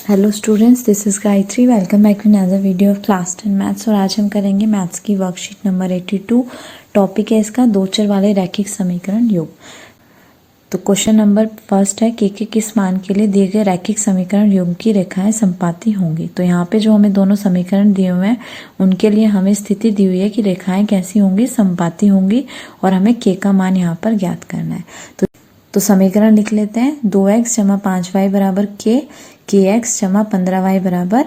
Hello students, this is Gayatri. Welcome back to another video of class 10 maths. और आज हम करेंगे मैथ्स की वर्कशीट नंबर 82। टॉपिक है इसका दो चर वाले रैखिक समीकरण योग। तो क्वेश्चन नंबर फर्स्ट है के किस मान के लिए दिए गए रैखिक समीकरण योग की रेखाएं समपाती होंगी। तो यहाँ पे जो हमें दोनों समीकरण दिए हुए हैं उनके लिए हमें स्थिति दी हुई है कि रेखाएं कैसी होंगी, समपाती होंगी, और हमें के का मान यहाँ पर ज्ञात करना है। तो समीकरण लिख लेते हैं। 2x जमा 5y बराबर के एक्स जमा 15y बराबर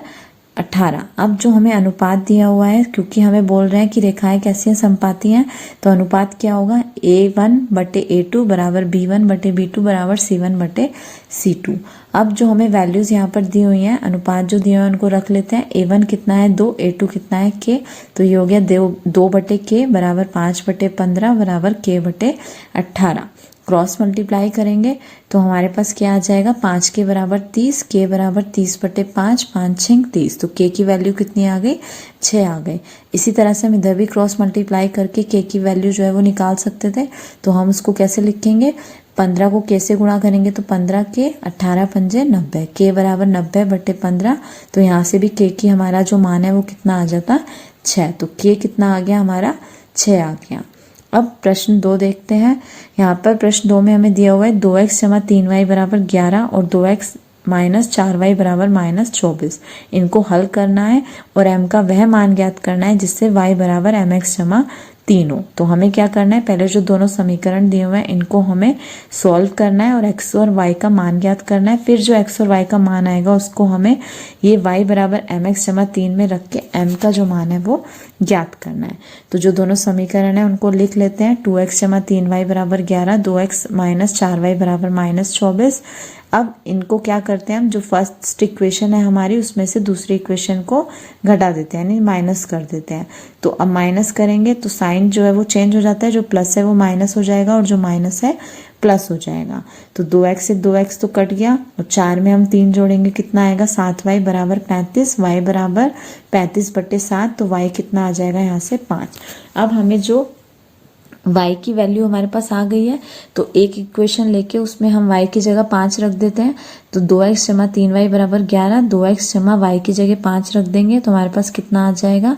18। अब जो हमें अनुपात दिया हुआ है, क्योंकि हमें बोल रहे हैं कि रेखाएं कैसी हैं, समपाती हैं, तो अनुपात क्या होगा, a1/a2 बराबर b1/b2 बराबर c1/c2। अब जो हमें वैल्यूज यहाँ पर दी हुई हैं, अनुपात जो दिए हुए हैं उनको रख लेते हैं। a1 कितना है 2, a2 कितना है k, तो ये हो गया 2/k बराबर 5/15 बराबर k/18। क्रॉस मल्टीप्लाई करेंगे तो हमारे पास क्या आ जाएगा, 5 के बराबर 30, के बराबर 30/5, 5 6 30। तो के की वैल्यू कितनी आ गई, 6 आ गई। इसी तरह से हम इधर भी क्रॉस मल्टीप्लाई करके के की वैल्यू जो है वो निकाल सकते थे। तो हम उसको कैसे लिखेंगे, 15 को कैसे गुणा करेंगे, तो 15 के 18 पंजे 90, के बराबर 90/15। तो यहाँ से भी के की हमारा जो मान है वो कितना आ जाता, 6। तो के कितना आ गया हमारा, 6 आ गया। अब प्रश्न 2 देखते हैं। यहाँ पर प्रश्न 2 में हमें दिया हुआ है 2x जमा 3y बराबर 11 और 2x माइनस 4y बराबर -24। इनको हल करना है और m का वह मान ज्ञात करना है जिससे y बराबर mx जमा 3 हो। तो हमें क्या करना है, पहले जो दोनों समीकरण दिए हुए हैं इनको हमें सॉल्व करना है और x और y का मान ज्ञात करना है। फिर जो x और y का मान आएगा उसको हमें ये y बराबर mx जमा 3 में रख के m का जो मान है वो ज्ञात करना है। तो जो दोनों समीकरण है उनको लिख लेते हैं। 2x जमा 3y बराबर 11, 2x माइनस 4y बराबर -24। अब इनको क्या करते हैं हम, जो फर्स्ट इक्वेशन है हमारी उसमें से दूसरी इक्वेशन को घटा देते हैं, यानी माइनस कर देते हैं। तो अब माइनस करेंगे तो साइन जो है वो चेंज हो जाता है, जो प्लस है वो माइनस हो जाएगा और जो माइनस है प्लस हो जाएगा। तो 2x से 2x तो कट गया और 4 में हम 3 जोड़ेंगे, कितना आएगा, 7y बराबर 35, y बराबर 35/7। तो y कितना आ जाएगा यहाँ से 5। अब हमें जो y की वैल्यू हमारे पास आ गई है तो एक इक्वेशन लेके उसमें हम y की जगह 5 रख देते हैं। तो 2x जमा 3y बराबर 11, 2x जमा y की जगह 5 रख देंगे तो हमारे पास कितना आ जाएगा,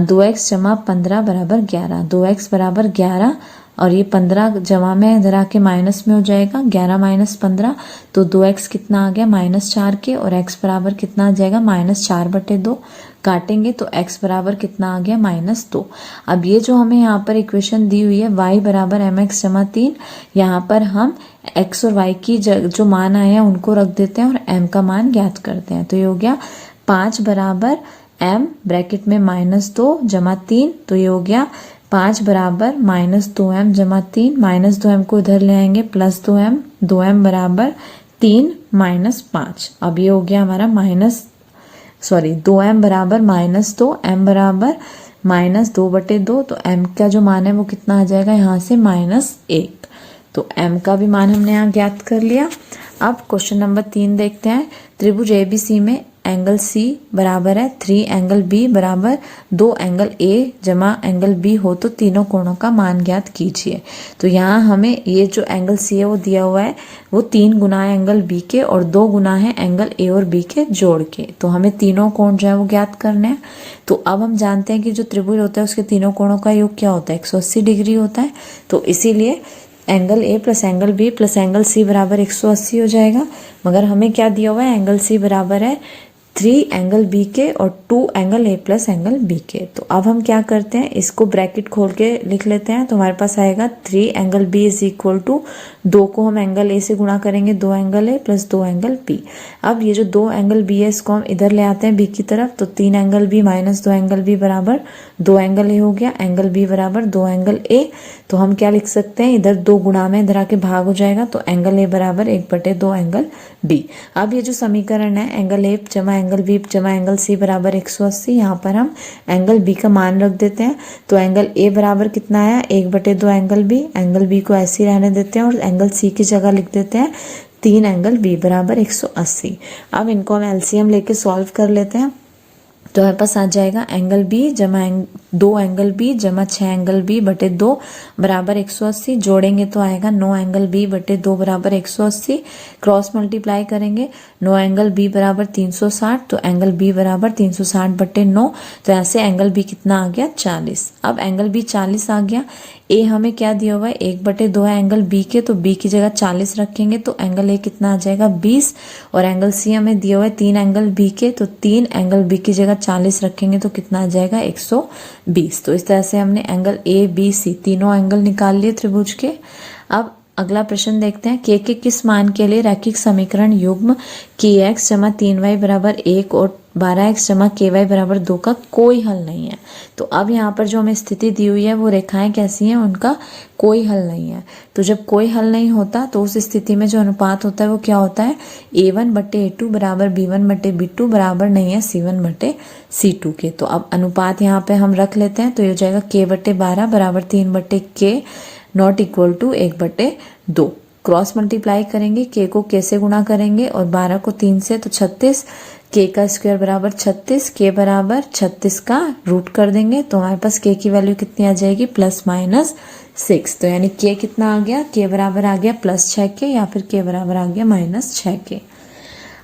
2x जमा 15 बराबर 11। 2x बराबर 11 और ये 15 जमा में इधर आके माइनस में हो जाएगा, 11 माइनस 15। तो 2x कितना आ गया, -4 के, और x बराबर कितना आ जाएगा, -4/2। काटेंगे तो x बराबर कितना आ गया, -2। अब ये जो हमें यहाँ पर इक्वेशन दी हुई है y बराबर mx जमा 3, यहाँ पर हम x और y की जो मान आए हैं उनको रख देते हैं और m का मान ज्ञात करते हैं। तो ये हो गया 5 बराबर m ब्रैकेट में -2 जमा 3, तो ये हो गया 5 बराबर -2m जमा 3, -2m को इधर ले आएंगे +2m, 2m बराबर 3 -5। अब ये हो गया हमारा 2m बराबर -2, m बराबर -2/2। तो m का जो मान है वो कितना आ जाएगा, यहाँ से -1। तो m का भी मान हमने यहाँ ज्ञात कर लिया। अब क्वेश्चन नंबर 3 देखते हैं। त्रिभुज ABC में एंगल C बराबर है 3 एंगल B बराबर 2 एंगल A जमा एंगल B हो तो तीनों कोणों का मान ज्ञात कीजिए। तो यहाँ हमें ये जो एंगल C है वो दिया हुआ है, वो 3 गुना है एंगल B के और 2 गुना है एंगल A और B के जोड़ के। तो हमें तीनों कोण जो है वो ज्ञात करने हैं। तो अब हम जानते हैं कि जो त्रिभुज होता है उसके तीनों कोणों का योग क्या होता है, 180 डिग्री होता है। तो इसीलिए angle A plus angle B plus angle C बराबर 180 हो जाएगा। मगर हमें क्या दिया हुआ है, एंगल C बराबर है 3 एंगल B के और 2 angle A plus angle B के। तो अब हम क्या करते हैं, इसको ब्रैकेट खोल के लिख लेते हैं। तो हमारे पास आएगा 3 angle B is equal to 2 को हम एंगल A से गुणा करेंगे, 2 angle A plus 2 angle B। अब ये जो 2 एंगल B है इसको हम इधर ले आते हैं B की तरफ। तो 3 angle B minus 2 angle B बराबर 2 एंगल A हो गया, एंगल B बराबर 2 एंगल A। तो हम क्या लिख सकते हैं, इधर 2 गुणा में इधर आके भाग हो जाएगा, तो एंगल A बराबर 1/2 एंगल B। अब ये जो समीकरण है एंगल A जमा एंगल B जमा एंगल C बराबर 180, यहाँ पर हम एंगल B का मान रख देते हैं। तो एंगल A बराबर कितना आया, 1/2 एंगल B। एंगल B को ऐसे ही रहने देते हैं और एंगल C की जगह लिख देते हैं 3 एंगल B बराबर 180। अब इनको हम LCM लेके सॉल्व कर लेते हैं। तो हमारे पास आ जाएगा एंगल B जमा 2 एंगल बी जमा 6 एंगल बी बटे 2 बराबर 180, जोड़ेंगे तो आएगा 9 एंगल बी बटे 2 बराबर 180, क्रॉस मल्टीप्लाई करेंगे 9 एंगल बी बराबर 360, तो एंगल बी बराबर 360 बटे 9, तो यहाँ से एंगल बी कितना आ गया 40। अब एंगल बी 40 आ गया, ए हमें क्या दिया हुआ है 1 बटे 2 है एंगल बी के, तो बी की जगह 40 रखेंगे तो एंगल ए कितना आ जाएगा 20, और एंगल सी हमें दिया हुआ है 3 एंगल बी के, तो 3 एंगल बी की जगह 40 रखेंगे तो कितना आ जाएगा 120। तो इस तरह से हमने एंगल ए बी सी तीनों एंगल निकाल लिए त्रिभुज के। अब अगला प्रश्न देखते हैं, के किस मान के लिए रैखिक समीकरण युग्म के एक्स जमा 3y बराबर 1 और 12x जमा के वाई बराबर 2 का कोई हल नहीं है। तो अब यहाँ पर जो हमें स्थिति दी हुई है वो रेखाएं कैसी हैं, उनका कोई हल नहीं है। तो जब कोई हल नहीं होता तो उस स्थिति में जो अनुपात होता है वो क्या होता है, a1 बटे a2 बराबर b1 बटे b2 बराबर नहीं है c1 बटे c2 के। तो अब अनुपात यहाँ पे हम रख लेते हैं, तो ये हो जाएगा k बटे 12 बराबर 3 बटे k नॉट इक्वल टू 1 बटे 2। क्रॉस मल्टीप्लाई करेंगे, k को k से गुणा करेंगे और 12 को 3 से, तो 36, k का स्क्वायर बराबर 36, k बराबर 36 का रूट कर देंगे तो हमारे पास k की वैल्यू कितनी आ जाएगी +-6। तो यानी k कितना आ गया, k बराबर आ गया +6k या फिर k बराबर आ गया -6k।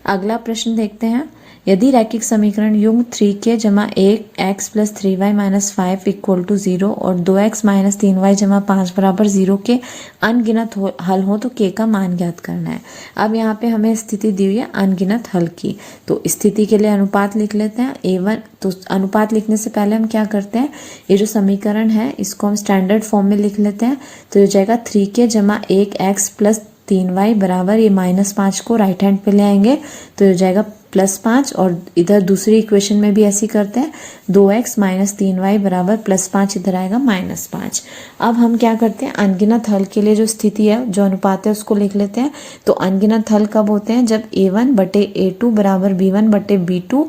अगला प्रश्न देखते हैं, यदि रैखिक समीकरण युग्म 3k जमा 1x plus 3y minus 5 equal to 0 और 2x माइनस 3y जमा 5 बराबर 0 के अनगिनत हल हो तो k का मान ज्ञात करना है। अब यहाँ पे हमें स्थिति दी हुई है अनगिनत हल की, तो स्थिति के लिए अनुपात लिख लेते हैं a1। तो अनुपात लिखने से पहले हम क्या करते हैं, ये जो समीकरण है इसको हम स्टैंडर्ड फॉर्म में लिख लेते हैं। तो हो जाएगा 3k जमा 1x प्लस 3y बराबर, ये -5 को राइट हैंड पे ले आएंगे तो हो जाएगा +5, और इधर दूसरी इक्वेशन में भी ऐसी करते हैं 2x माइनस 3y बराबर +5, इधर आएगा -5। अब हम क्या करते हैं, अनगिनत हल के लिए जो स्थिति है, जो अनुपात है उसको लिख लेते हैं। तो अनगिनत हल कब होते हैं, जब a1 बटे a2 बराबर b1 बटे b2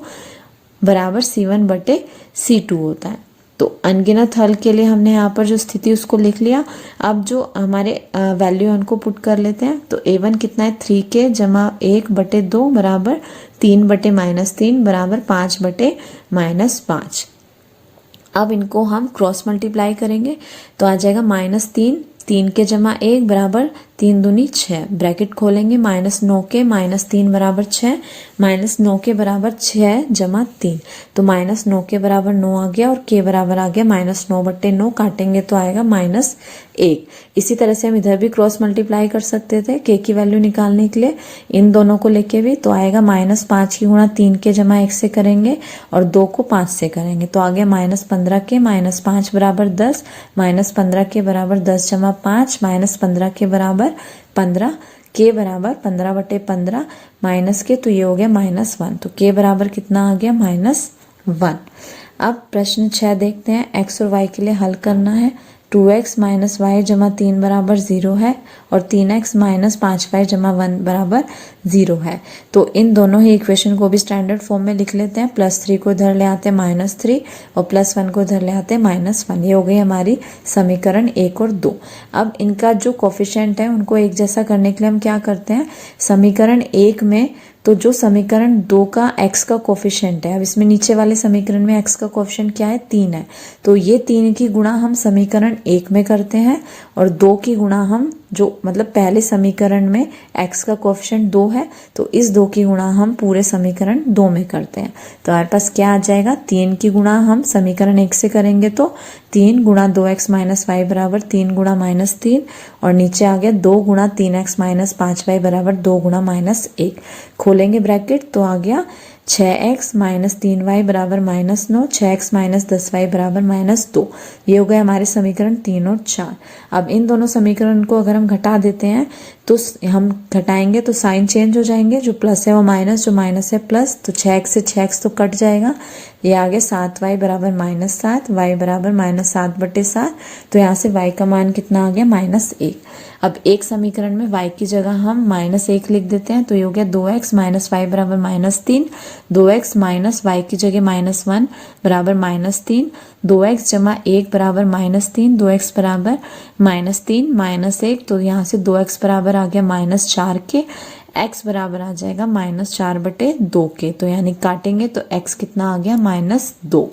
बराबर c1 बटे c2 होता है। तो अनगिनत हल के लिए हमने यहाँ पर जो स्थिति उसको लिख लिया। अब जो हमारे वैल्यू है उनको पुट कर लेते हैं। तो a1 कितना है 3k जमा 1 बटे 2 बराबर 3 बटे -3 बराबर 5 बटे -5। अब इनको हम क्रॉस मल्टीप्लाई करेंगे तो आ जाएगा -3, 3 के जमा 1 बराबर 3 दूनी 6, ब्रैकेट खोलेंगे -9 के -3 बराबर 6, -9 के बराबर 6 जमा 3, तो -9 के बराबर 9 आ गया और k बराबर आ गया -9 बट्टे 9, काटेंगे तो आएगा -1। इसी तरह से हम इधर भी क्रॉस मल्टीप्लाई कर सकते थे k की वैल्यू निकालने के लिए, इन दोनों को लेके भी। तो आएगा -5 की गुणा 3 के जमा 1 से करेंगे और 2 को 5 से करेंगे तो आ गया -15 के -5 बराबर 10, -15 के बराबर 10 जमा 5, -15 के बराबर 15, k बराबर 15 बटे 15 माइनस के, तो ये हो गया -1, तो k बराबर कितना आ गया -1। अब प्रश्न 6 देखते हैं, x और y के लिए हल करना है। 2x माइनस वाई जमा 3 बराबर 0 है और 3x माइनस 5y जमा 1 बराबर 0 है। तो इन दोनों ही इक्वेशन को भी स्टैंडर्ड फॉर्म में लिख लेते हैं। +3 को इधर ले आते हैं -3 और +1 को इधर ले आते हैं -1। ये हो गई हमारी समीकरण 1 और 2। अब इनका जो कोफिशिएंट है उनको एक जैसा करने के लिए हम क्या करते हैं, समीकरण 1 में तो जो समीकरण 2 का x का कोफिशिएंट है, अब इसमें नीचे वाले समीकरण में x का कोफिशिएंट क्या है 3 है, तो ये 3 की गुणा हम समीकरण 1 में करते हैं और 2 की गुणा हम जो मतलब पहले समीकरण में x का कोफिशिएंट 2 है तो इस 2 की गुणा हम पूरे समीकरण 2 में करते हैं। तो हमारे पास क्या आ जाएगा, 3 की गुणा हम समीकरण 1 से करेंगे तो 3 गुणा 2x माइनस वाई बराबर 3 गुणा -3 और नीचे आ गया 2 गुणा 3x माइनस 5y बराबर 2 गुणा -1। खोलेंगे ब्रैकेट तो आ गया 6x माइनस 3y बराबर -9, 6x माइनस 10y बराबर -2। ये हो गए हमारे समीकरण 3 और 4। अब इन दोनों समीकरण को अगर हम घटा देते हैं तो हम घटाएंगे तो साइन चेंज हो जाएंगे, जो प्लस है वो माइनस, जो माइनस है प्लस, तो 6x से 6x तो कट जाएगा। ये आगे 7y बराबर -7, y बराबर -7 बटे 7, तो यहाँ से y का मान कितना आ गया -1। अब एक समीकरण में y की जगह हम -1 लिख देते हैं तो ये हो गया 2x माइनस वाई बराबर -3, 2x माइनस वाई की जगह -1 बराबर -3, 2x जमा 1 बराबर -3, 2x बराबर -3 -1, तो यहाँ से 2x बराबर आ गया -4 के, x बराबर आ जाएगा -4 बटे 2 के, तो यानी काटेंगे तो x कितना आ गया -2।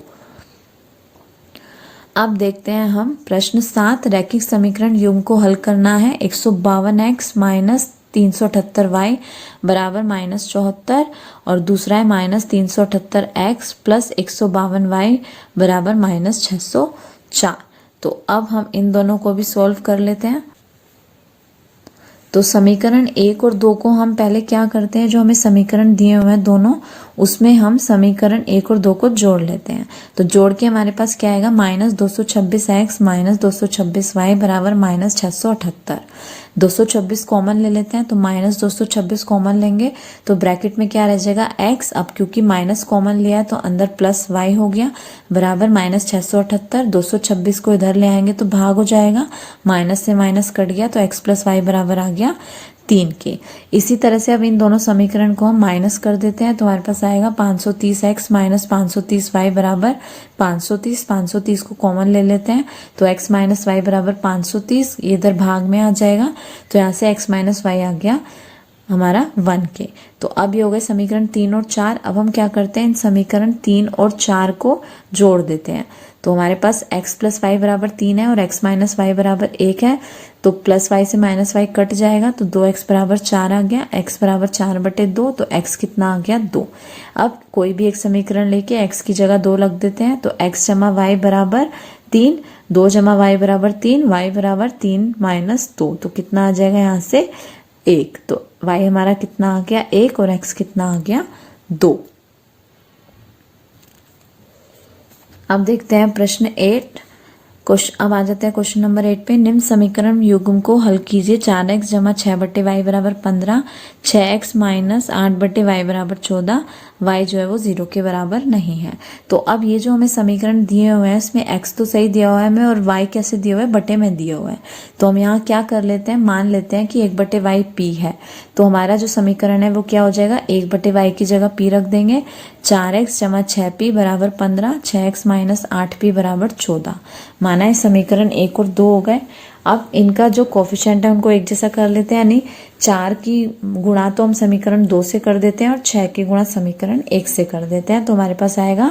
अब देखते हैं हम प्रश्न 7, रैखिक समीकरण युग्म को हल करना है। 152x माइनस 378y बराबर -74 और दूसरा है -378x प्लस 152y बराबर -604। तो अब हम इन दोनों को भी सॉल्व कर लेते हैं। तो समीकरण 1 और 2 को हम पहले क्या करते हैं, जो हमें समीकरण दिए हुए हैं दोनों, उसमें हम समीकरण 1 और 2 को जोड़ लेते हैं। तो जोड़ के हमारे पास क्या आएगा, -226x माइनस 226y बराबर -678। 226 कॉमन ले लेते हैं, तो -226 कॉमन लेंगे तो ब्रैकेट में क्या रह जाएगा x। अब क्योंकि माइनस कॉमन लिया है तो अंदर प्लस y हो गया बराबर -678। 226 को इधर ले आएंगे तो भाग हो जाएगा, माइनस से माइनस कट गया तो x प्लस वाई बराबर आ गया 3 के। इसी तरह से अब इन दोनों समीकरण को हम माइनस कर देते हैं तो हमारे पास आएगा 530x माइनस 530y बराबर 530। 530 को कॉमन ले लेते हैं तो x माइनस वाई बराबर 530, ये इधर भाग में आ जाएगा तो यहाँ से x माइनस वाई आ गया हमारा 1 के। तो अब ये हो गए समीकरण 3 और 4। अब हम क्या करते हैं, इन समीकरण 3 और 4 को जोड़ देते हैं। तो हमारे पास x प्लस वाई बराबर 3 है और x माइनस वाई बराबर 1 है, तो प्लस वाई से माइनस वाई कट जाएगा तो 2x बराबर 4 आ गया। x बराबर 4/2, तो x कितना आ गया 2। अब कोई भी एक समीकरण लेके x की जगह 2 रख देते हैं तो x जमा वाई बराबर 3, 2 जमा वाई बराबर 3, y बराबर 3 माइनस 2, तो कितना आ जाएगा यहाँ से 1। तो y हमारा कितना आ गया 1 और x कितना आ गया 2। अब देखते हैं प्रश्न 8। अब आ जाते हैं क्वेश्चन नंबर 8 पे। निम्न समीकरण युग्म को हल कीजिए। 4x जमा 6/y बराबर 15, 6x माइनस 8/y बराबर 14, y जो है वो 0 के बराबर नहीं है। तो अब ये जो हमें समीकरण दिए हुए हैं इसमें x तो सही दिया हुआ है हमें, और y कैसे दिया हुआ है, बटे में दिया हुआ है। तो हम यहाँ क्या कर लेते हैं, मान लेते हैं कि 1/y p है। तो हमारा जो समीकरण है वो क्या हो जाएगा, 1/y की जगह p रख देंगे। 4x जमा 6p बराबर 15, 6x माइनस 8p बराबर 14। माना है समीकरण 1 और 2 हो गए। अब इनका जो कोफिशिएंट है उनको एक जैसा कर लेते हैं, यानी 4 की गुणा तो हम समीकरण 2 से कर देते हैं और 6 की गुणा समीकरण 1 से कर देते हैं। तो हमारे पास आएगा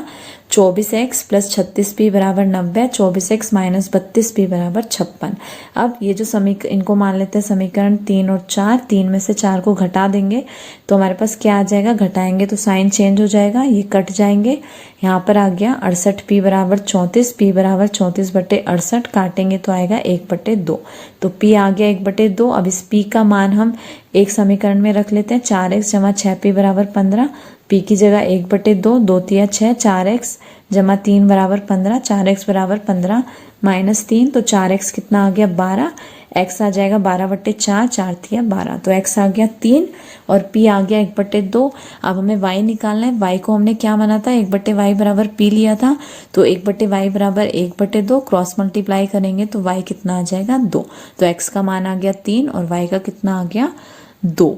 24x प्लस 36p बराबर 90, 24x माइनस 32p बराबर 56। अब ये जो इनको मान लेते हैं समीकरण 3 और 4, 3 में से 4 को घटा देंगे तो हमारे पास क्या आ जाएगा, घटाएंगे तो साइन चेंज हो जाएगा, ये कट जाएंगे। यहाँ पर आ गया 68p बराबर 34, p बराबर 34/68, काटेंगे तो आएगा 1/2। तो p आ गया 1/2। अब इस p का मान हम एक समीकरण में रख लेते हैं। 4x जमा 6p बराबर 15, p की जगह 1/2, 2 तिया 6, 4x जमा 3 बराबर 15, 4x बराबर 15 माइनस 3, तो 4x कितना आ गया 12, x आ जाएगा 12/4, 4 तिया 12, तो x आ गया 3 और p आ गया 1/2। अब हमें y निकालना है। y को हमने क्या माना था, 1/y बराबर p लिया था, तो 1/y बराबर 1/2, क्रॉस मल्टीप्लाई करेंगे तो y कितना आ जाएगा 2। तो x का मान आ गया 3 और y का कितना आ गया 2।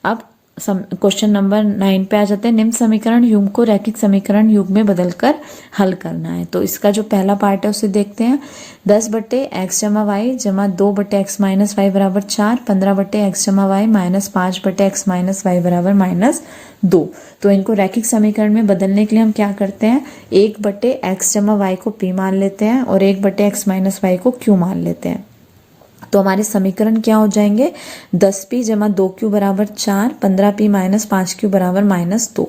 अब क्वेश्चन नंबर 9 पे आ जाते हैं। निम्न समीकरण युग्म को रैखिक समीकरण युग्म में बदलकर हल करना है। तो इसका जो पहला पार्ट है उसे देखते हैं। 10/x जमा वाई जमा 2/x माइनस वाई बराबर 4, 15/x जमा Y minus 5/x minus Y बराबर -2। तो इनको रैखिक समीकरण में बदलने के लिए हम क्या करते हैं, 1/x जमा वाई को p मान लेते हैं और 1/x माइनस वाई को q मान लेते हैं। तो हमारे समीकरण क्या हो जाएंगे, 10p जमा 2q बराबर 4, 15p माइनस 5q बराबर -2।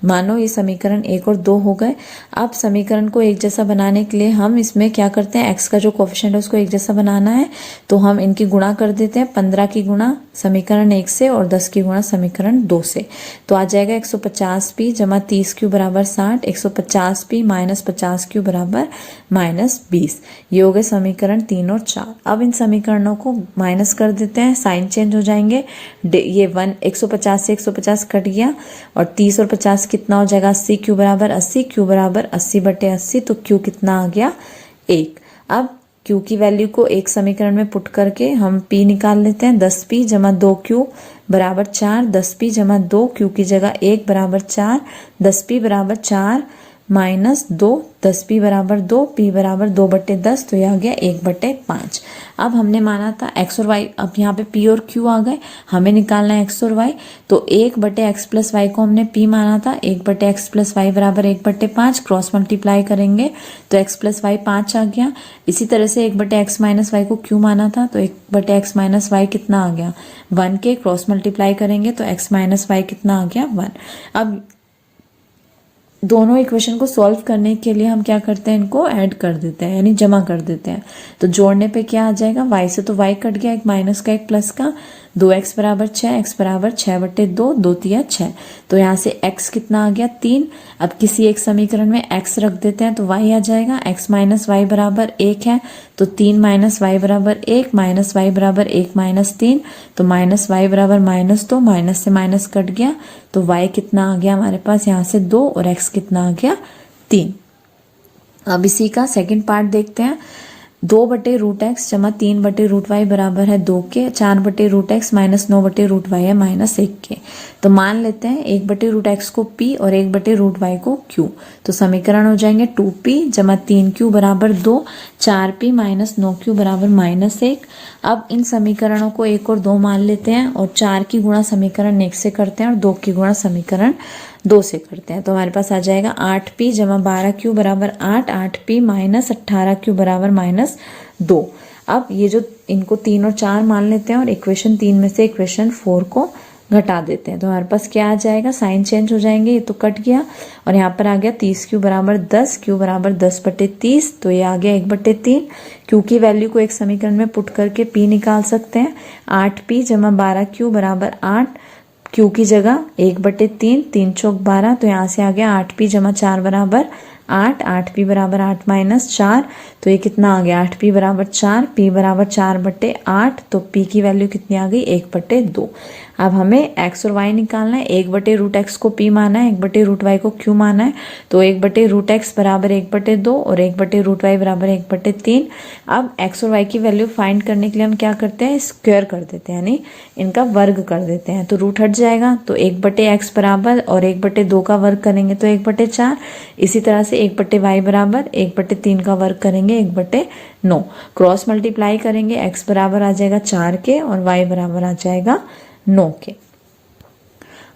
मानो ये समीकरण 1 और 2 हो गए। अब समीकरण को एक जैसा बनाने के लिए हम इसमें क्या करते हैं, x का जो कोफिशिएंट है उसको एक जैसा बनाना है तो हम इनकी गुणा कर देते हैं। 15 की गुणा समीकरण 1 से और 10 की गुणा समीकरण 2 से, तो आ जाएगा 150p जमा 30q बराबर 60, 150p माइनस 50q बराबर -20। ये हो गए समीकरण 3 और 4। अब इन समीकरणों को माइनस कर देते हैं, साइन चेंज हो जाएंगे। ये 150 से 150 कट गया और 30 और 50 कितना हो जाएगा, 80, q बराबर 80, q बराबर 80/80, तो q कितना आ गया 1। अब q की वैल्यू को एक समीकरण में पुट करके हम p निकाल लेते हैं। 10p जमा 2q बराबर 4, 10p जमा 2, q की जगह 1 बराबर 4, 10p बराबर 4 माइनस 2, 10p बराबर 2, p बराबर 2/10, तो यह आ गया 1/5। अब हमने माना था x और y, अब यहाँ पे p और q आ गए, हमें निकालना है x और y, तो 1/x प्लस y को हमने p माना था, 1/x प्लस y बराबर 1/5, क्रॉस मल्टीप्लाई करेंगे तो x प्लस y 5 आ गया। इसी तरह से 1/x माइनस y को q माना था, तो 1/x माइनस y कितना आ गया 1 के, क्रॉस मल्टीप्लाई करेंगे तो x माइनस y कितना आ गया 1। अब दोनों इक्वेशन को सॉल्व करने के लिए हम क्या करते हैं, इनको ऐड कर देते हैं, यानी जमा कर देते हैं। तो जोड़ने पे क्या आ जाएगा, y से तो y कट गया, एक माइनस का एक प्लस का, 2x बराबर 6, x बराबर 6/2, 2 तिया 6, तो यहाँ से x कितना आ गया 3। अब किसी एक समीकरण में x रख देते हैं तो y आ जाएगा, x माइनस वाई बराबर 1 है, तो 3 माइनस वाई बराबर 1, माइनस वाई बराबर 1 माइनस 3, तो माइनस वाई बराबर -2, माइनस से माइनस कट गया, तो y कितना आ गया हमारे पास यहाँ से 2, और x कितना आ गया 3। अब इसी का सेकंड पार्ट देखते हैं। 2/√x जमा 3/√y बराबर है 2 के, 4/√x माइनस 9/√y है -1 के। तो मान लेते हैं 1/√x को p और 1/√y को q, तो समीकरण हो जाएंगे 2p जमा 3q बराबर 2, 4p माइनस 9q बराबर -1। अब इन समीकरणों को 1 और 2 मान लेते हैं, और 4 की गुणा समीकरण 1 से करते हैं और 2 की गुणा समीकरण 2 से करते हैं, तो हमारे पास आ जाएगा 8p जमा 12q बराबर 8, 8p माइनस 18q बराबर -2। अब ये जो इनको 3 और 4 मान लेते हैं और इक्वेशन 3 में से इक्वेशन 4 को घटा देते हैं, तो हमारे पास क्या आ जाएगा, साइन चेंज हो जाएंगे, ये तो कट गया, और यहाँ पर आ गया 30q बराबर 10, q बराबर 10/30, तो ये आ गया 1/3। q की वैल्यू को एक समीकरण में पुट करके p निकाल सकते हैं, 8p जमा 12q बराबर 8, q की जगह 1/3, 3 चौक 12, तो यहाँ से आ गया 8p जमा 4 बराबर 8, 8p बराबर 8 माइनस 4, तो ये कितना आ गया 8p बराबर 4, p बराबर 4/8, तो p की वैल्यू कितनी आ गई 1/2। अब हमें x और y निकालना है, 1/√x को p माना है, 1/√y को q माना है, तो 1/√x बराबर 1/2 और 1/√y बराबर 1/3। अब x और y की वैल्यू फाइंड करने के लिए हम क्या करते हैं, स्क्वायर कर देते हैं, यानी इनका वर्ग कर देते हैं, तो रूट हट जाएगा, तो 1/x बराबर और 1/2 का वर्ग करेंगे तो 1/4, इसी तरह से 1/y बराबर 1/3 का वर्ग करेंगे 1/9, क्रॉस मल्टीप्लाई करेंगे, x बराबर आ जाएगा 4 के और y बराबर आ जाएगा 9 के।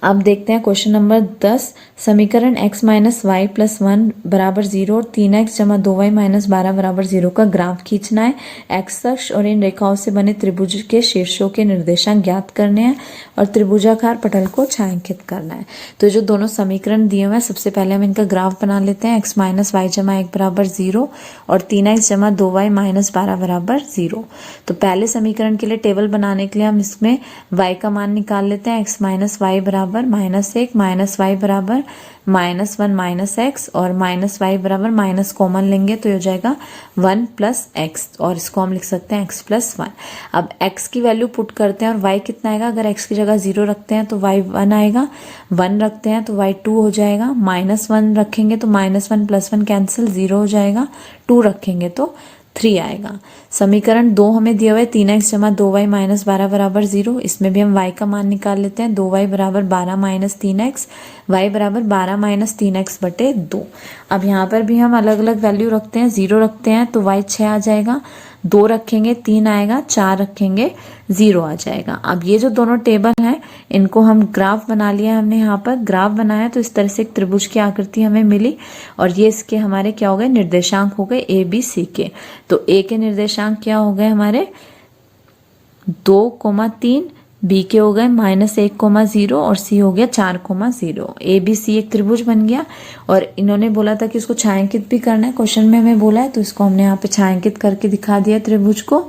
अब देखते हैं क्वेश्चन नंबर 10, समीकरण x माइनस वाई प्लस 1 बराबर 0 और 3x जमा 2y माइनस 12 बराबर 0 का ग्राफ खींचना है। x अक्ष और इन रेखाओं से बने त्रिभुज के शीर्षों के निर्देशांक ज्ञात करने हैं और त्रिभुजाकार पटल को छायांकित करना है। तो जो दोनों समीकरण दिए हुए हैं, सबसे पहले हम इनका ग्राफ बना लेते हैं। x माइनस वाई जमा 1 बराबर 0 और 3x जमा 2y माइनस 12 बराबर 0। तो पहले समीकरण के लिए टेबल बनाने के लिए हम इसमें y का मान निकाल लेते हैं। x माइनस वाई बराबर -1 माइनस वाई बराबर -1 माइनस x और माइनस वाई बराबर माइनस कॉमन लेंगे तो ये हो जाएगा 1 प्लस x, और इसको हम लिख सकते हैं x प्लस 1। अब x की वैल्यू पुट करते हैं और y कितना आएगा, अगर x की जगह 0 रखते हैं तो y 1 आएगा, 1 रखते हैं तो y 2 हो जाएगा, -1 रखेंगे तो -1 प्लस 1 कैंसिल 0 हो जाएगा, 2 रखेंगे तो 3 आएगा। समीकरण 2 हमें दिया हुआ है 3x जमा 2y माइनस 12 बराबर 0, इसमें भी हम y का मान निकाल लेते हैं। 2y बराबर 12 माइनस 3x, y बराबर 12 माइनस 3x बटे 2। अब यहाँ पर भी हम अलग अलग वैल्यू रखते हैं, 0 रखते हैं तो y 6 आ जाएगा, 2 रखेंगे 3 आएगा, 4 रखेंगे 0 आ जाएगा। अब ये जो दोनों टेबल हैं इनको हम ग्राफ बना लिया, हमने यहाँ पर ग्राफ बनाया तो इस तरह से एक त्रिभुज की आकृति हमें मिली और ये इसके हमारे क्या हो गए, निर्देशांक हो गए a b c के। तो a के निर्देशांक क्या हो गए हमारे 2,3, b के हो गए -1,0 और c हो गया 4,0। a b c एक त्रिभुज बन गया और इन्होंने बोला था कि इसको छायांकित भी करना है, क्वेश्चन में हमें बोला है तो इसको हमने यहाँ पे छायांकित करके दिखा दिया त्रिभुज को।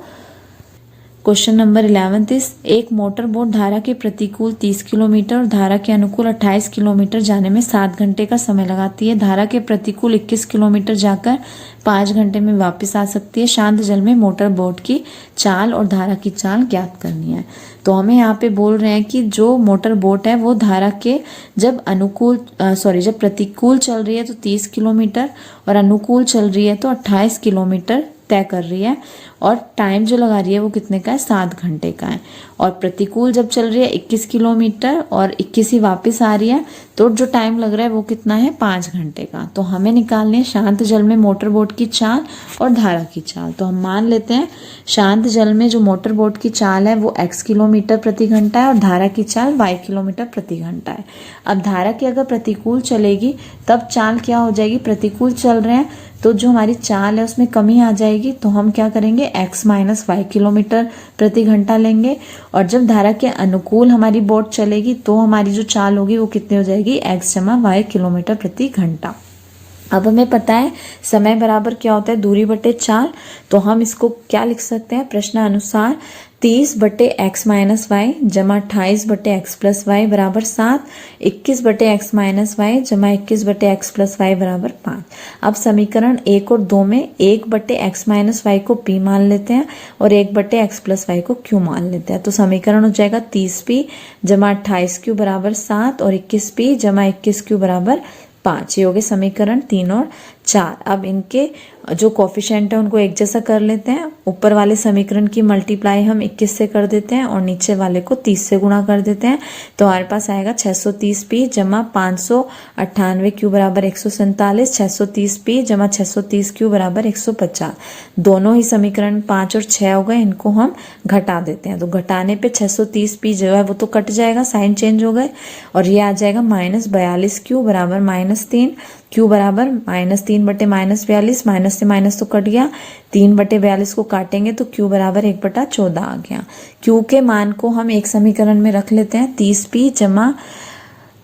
क्वेश्चन नंबर 11 इस एक मोटर बोट धारा के प्रतिकूल 30 किलोमीटर और धारा के अनुकूल 28 किलोमीटर जाने में 7 घंटे का समय लगाती है। धारा के प्रतिकूल 21 किलोमीटर जाकर 5 घंटे में वापस आ सकती है। शांत जल में मोटर बोट की चाल और धारा की चाल ज्ञात करनी है। तो हमें यहाँ पे बोल रहे हैं कि जो मोटर बोट है वो धारा के जब जब प्रतिकूल चल रही है तो 30 किलोमीटर और अनुकूल चल रही है तो 28 किलोमीटर तय कर रही है और टाइम जो लगा रही है वो कितने का है, 7 घंटे का है। और प्रतिकूल जब चल रही है 21 किलोमीटर और 21 ही वापस आ रही है, तो जो टाइम लग रहा है वो कितना है, 5 घंटे का। तो हमें निकालनी है शांत जल में मोटर बोट की चाल और धारा की चाल। तो हम मान लेते हैं शांत जल में जो मोटर बोट की चाल है वो x किलोमीटर प्रति घंटा है और धारा की चाल y किलोमीटर प्रति घंटा है। अब धारा की अगर प्रतिकूल चलेगी तब चाल क्या हो जाएगी, प्रतिकूल चल रहे हैं तो जो हमारी चाल है उसमें कमी आ जाएगी। तो हम क्या करेंगे, x माइनस वाई किलोमीटर प्रति घंटा लेंगे। और जब धारा के अनुकूल हमारी बोट चलेगी तो हमारी जो चाल होगी वो कितनी हो जाएगी, x जमा वाई किलोमीटर प्रति घंटा। अब हमें पता है समय बराबर क्या होता है, दूरी बटे चाल। तो हम इसको क्या लिख सकते हैं, प्रश्नानुसार 30 बटे एक्स माइनस वाई जमा 28 बटे एक्स प्लस वाई बराबर 7, 21 बटे एक्स माइनस वाई जमा 21 बटे एक्स प्लस वाई बराबर 5। अब समीकरण 1 और 2 में 1 बटे एक्स माइनस वाई को p मान लेते हैं और 1 बटे एक्स प्लस वाई को q मान लेते हैं। तो समीकरण हो जाएगा 30p जमा 28q बराबर 7 और 21p जमा 21q बराबर 5। ये हो गए समीकरण 3 और 4। अब इनके जो कोफिशिएंट है उनको एक जैसा कर लेते हैं। ऊपर वाले समीकरण की मल्टीप्लाई हम 21 से कर देते हैं और नीचे वाले को 30 से गुणा कर देते हैं। तो हमारे पास आएगा 630p जमा 598q बराबर 147, 630p जमा 630q बराबर 150। दोनों ही समीकरण 5 और 6 हो गए, इनको हम घटा देते हैं। तो घटाने पे 630p जो है वो तो कट जाएगा, साइन चेंज हो गए और ये आ जाएगा -42q बराबर -3, q बराबर -3 बटे -42, माइनस से माइनस तो कट गया, 3 बटे 42 को काटेंगे तो q बराबर 1/14 आ गया। q के मान को हम एक समीकरण में रख लेते हैं, 30p जमा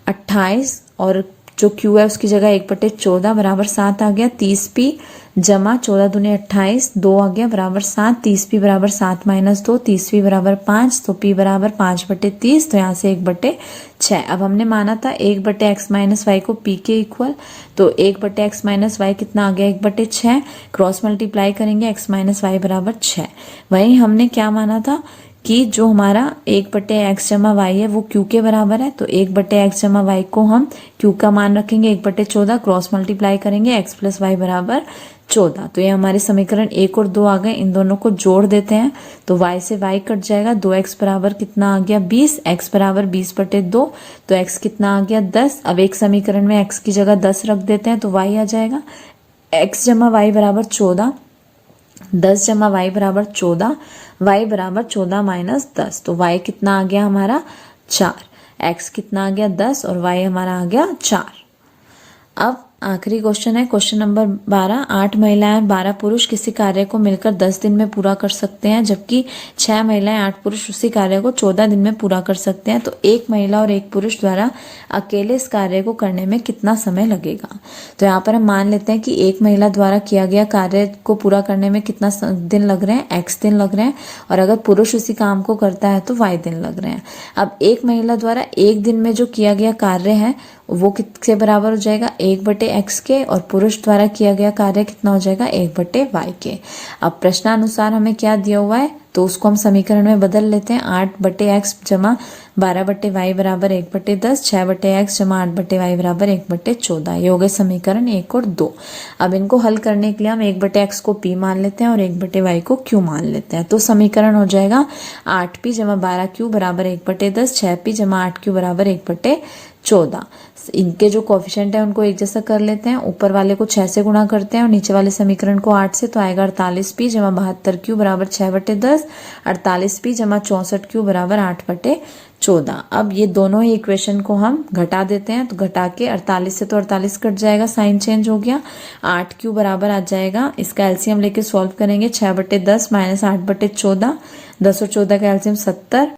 28 और जो q है उसकी जगह 1/14 बराबर 7 आ गया। 30p जमा 14 दूनी 28, 2 आ गया बराबर 7, 30p बराबर 7 माइनस 2, 30p बराबर 5, तो p बराबर 5/30, तो यहाँ से 1/6। अब हमने माना था 1/x माइनस वाई को p के इक्वल, तो 1/x माइनस वाई कितना आ गया, 1/6। क्रॉस मल्टीप्लाई करेंगे x माइनस वाई बराबर 6। वहीं हमने क्या माना था कि जो हमारा 1/x जमा वाई है वो q के बराबर है, तो 1/x जमा वाई को हम q का मान रखेंगे 1/14, क्रॉस मल्टीप्लाई करेंगे x प्लस वाई बराबर 14। तो ये हमारे समीकरण 1 और 2 आ गए। इन दोनों को जोड़ देते हैं तो y से y कट जाएगा, 2x बराबर कितना आ गया 20, x बराबर 20/2, तो x कितना आ गया 10। अब एक समीकरण में x की जगह 10 रख देते हैं तो y आ जाएगा x जमा वाई बराबर 14, 10 जमा वाई बराबर 14, y बराबर 14 माइनस 10, तो y कितना आ गया हमारा 4, x कितना आ गया 10 और y हमारा आ गया 4। अब आखिरी क्वेश्चन है क्वेश्चन नंबर 12। 8 महिलाएं और 12 पुरुष किसी कार्य को मिलकर 10 दिन में पूरा कर सकते हैं, जबकि 6 महिलाएं 8 पुरुष उसी कार्य को 14 दिन में पूरा कर सकते हैं। तो एक महिला और एक पुरुष द्वारा अकेले इस कार्य को करने में कितना समय लगेगा। तो यहाँ पर हम मान लेते हैं कि एक महिला द्वारा किया गया कार्य को पूरा करने में कितना दिन लग रहे हैं, x दिन लग रहे हैं, और अगर पुरुष उसी काम को करता है तो y दिन लग रहे हैं। अब एक महिला द्वारा एक दिन में जो किया गया कार्य है वो किसके बराबर हो जाएगा, 1/x के, और पुरुष द्वारा किया गया कार्य कितना हो जाएगा, 1/y के। अब प्रश्नानुसार हमें क्या दिया हुआ है तो उसको हम समीकरण में बदल लेते हैं। 8/x जमा 12/y बराबर 1/10, 6/x जमा 8/y बराबर 1/14। ये हो गए समीकरण 1 और 2। अब इनको हल करने के लिए हम 1/x को p मान लेते हैं और 1/y को q मान लेते हैं। तो समीकरण हो जाएगा 8p जमा 12q बराबर 1/10, 6p जमा 8q बराबर 1/14। इनके जो कोफिशिएंट है उनको एक जैसा कर लेते हैं, ऊपर वाले को 6 से गुणा करते हैं और नीचे वाले समीकरण को 8 से, तो आएगा 48p जमा 72q बराबर 6/10, 48p जमा 64q बराबर 8/14। अब ये दोनों ही इक्वेशन को हम घटा देते हैं, तो घटा के 48 से तो 48 कट जाएगा, साइन चेंज हो गया। 8q बराबर आ जाएगा, इसका एलसीएम लेके सॉल्व करेंगे, 6/10 माइनस 8/14, 10 और 14 का एलसीएम 70,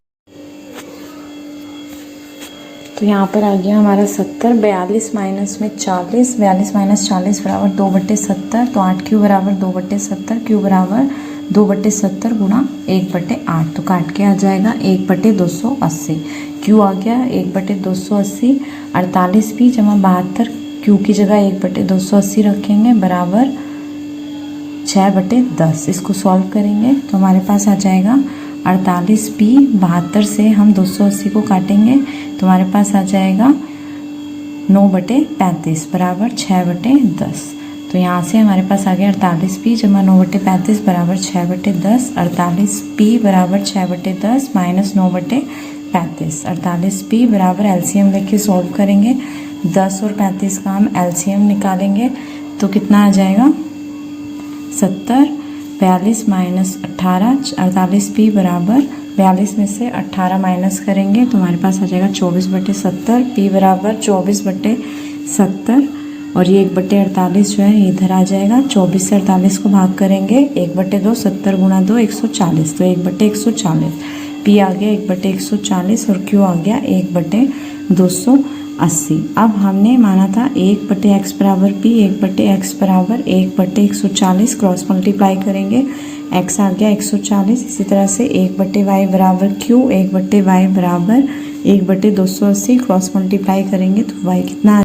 तो यहाँ पर आ गया हमारा 70। 42 माइनस में 40, 42 माइनस 40 बराबर 2/70, तो 8q बराबर 2/70, q बराबर 2/70 गुणा 1/8, तो काट के आ जाएगा 1/280। q आ गया 1/280, 48p जमा 72, q की जगह 1/280 रखेंगे बराबर 6/10। इसको सॉल्व करेंगे तो हमारे पास आ जाएगा 48p, 72 से हम 280 को काटेंगे तो हमारे पास आ जाएगा 9/35 बराबर 6/10। तो तो यहाँ से हमारे पास आ गया 48p जमा 9/35 बराबर 6/10। 48p बराबर 6/10 माइनस 9/35। 48p बराबर एलसीएम लेके सॉल्व करेंगे। 10 और 35 का हम एलसीएम निकालेंगे तो कितना आ जाएगा 70। 42 माइनस 18, 48p बराबर 42 में से 18 माइनस करेंगे तो हमारे पास आ जाएगा 24/70। p बराबर 24/70 और ये 1/48 जो है इधर आ जाएगा। 24 से 48 को भाग करेंगे 1/2, 70 गुणा 2 140, तो 1/140। p आ गया 1/140 और q आ गया 1/280। अब हमने माना था 1/x बराबर p, 1/x बराबर 1/140, क्रॉस मल्टीप्लाई करेंगे x आ गया 140। इसी तरह से 1/y बराबर q, 1/y बराबर 1/280, क्रॉस मल्टीप्लाई करेंगे तो y कितना